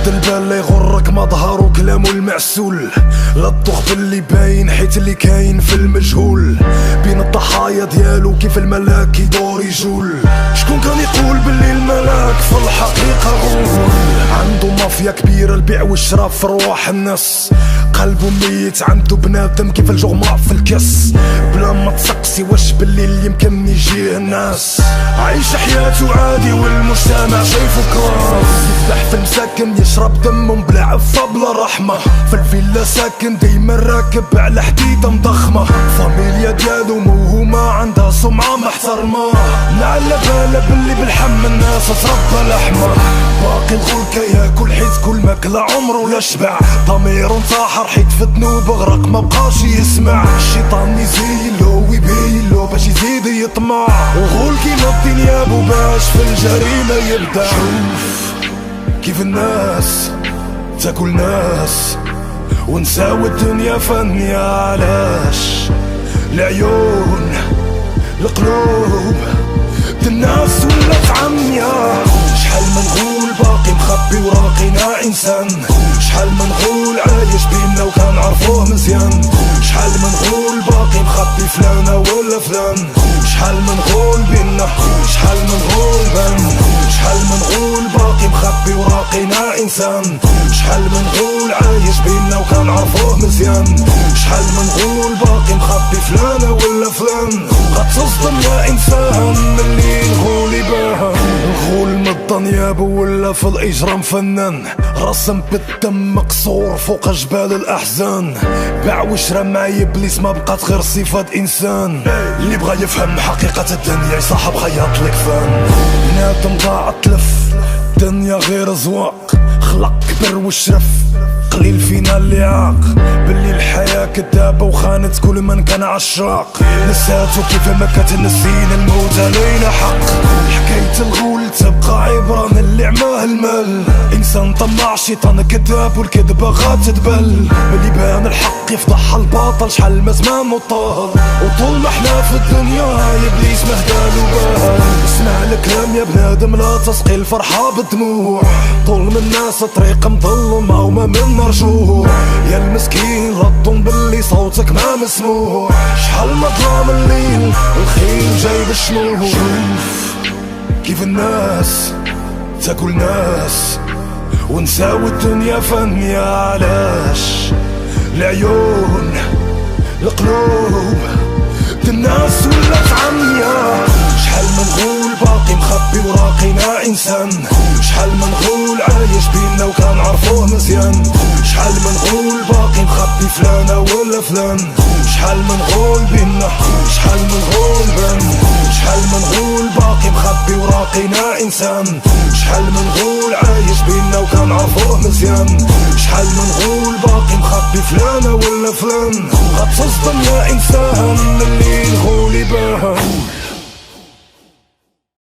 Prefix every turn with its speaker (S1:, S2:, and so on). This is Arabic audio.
S1: رد البال لا يغرك مظهر وكلامو المعسول، لا تطوخ باللي باين حيت اللي كاين في المجهول. بين الضحايا ديالو كيف الملاك يدور يجول. شكون كان يقول باللي الملاك في الحقيقة غول؟ عنده مافيا كبيرة البيع والشراء في رواح الناس، قلبه ميت عنده بنادم كيف الجغماء في الكاس. بلا ما تسقسي واش بالليل يمكن يجيه الناس، عايش حياته عادي والمجتمع شايفه كراس. يفتح في المساكن يشرب دمهم بلا عفة بلا رحمة، في الفيلا ساكن دايما راكب على حديدة مضخمة. فاميليا ديالو موهومة عندها سمعة محترمة، نعلى بالا باللي بالحم الناس تربى لحمة. باقي الغول كياكل حيت كل ماكلة عمره لا شبع، ضميرو انتحر حيت في ذنوب غرق ما بقاش يسمع. الشيطان يزيلو ويبيلو باش يزيد يطمع، الغول كيما ديابو باش في الجريمة يبدع. شوف كيف الناس تاكل ناس ونساو الدنيا فانية، علاش العيون القلوب الناس ولات عمية. شحال من غول باقي مخبي وراقينا انسان، شحال من غول عايش بينا وكان عرفوه مزيان. شحال من غول باقي مخبي فلانة ولا فلان، شحال من غول بينا شحال من غول بان. شحال من غول باقي مخبي وراقينا انسان، شحال من غول عايش بينا وكان عرفوه مزيان. شحال من غول باقي مخبي فلانة ولا فلان. غتصدم يا انسان ملي الغول يبان. الغول مضن يابو ولا في الاجرام فنان، رسم بالدم مقصور فوق جبال الاحزان. باع وشرا مع ابليس ما بقات غير صفات انسان. اللي بغا يفهم حقيقة الدنيا يصاحب خياط لك فان. بنادم ضاع تلف الدنيا غير زواق، خلق كبر وشرف قليل فينا اللي عاق. باللي الحياة كدابة وخانت كل من كان عشاق، نساتو كيف ما كتنسين الموت علينا حق. حكاية الغول تبقى عبرة من اللي عماه المال، انسان طماع شيطان كذاب والكذبة غاتدبل. ملي بان الحق يفضح الباطل شحال ما زمان وطال، وطول ما احنا في الدنيا ابليس مهدالو بال. اسمع الكلام يا بنادم لا تسقي الفرحة بالدموع، طول من الناس طريق مظلمة وما من مرجوع. يا المسكين ردهم باللي صوتك ما مسموع، شحال ما ظلام الليل الخيل جاي بالشموع. شوف كيف الناس تاكل ناس ونساو الدنيا فانية، علاش العيون القلوب الناس ولات عمية. شحال من غول باقي مخبي وراقينا انسان، شحال من غول عايش بينا وكان عرفوه مزيان. شحال من غول باقي مخبي فلانة ولا فلان، شحال من غول بينا شحال من غول بان. شحال من غول باقي مخبي وراقينا انسان، شحال من غول عايش بينا وكان عرفوه مزيان. شحال من غول باقي مخبي فلانة ولا فلان. غتصدم يا انسان اللي الغول يبان.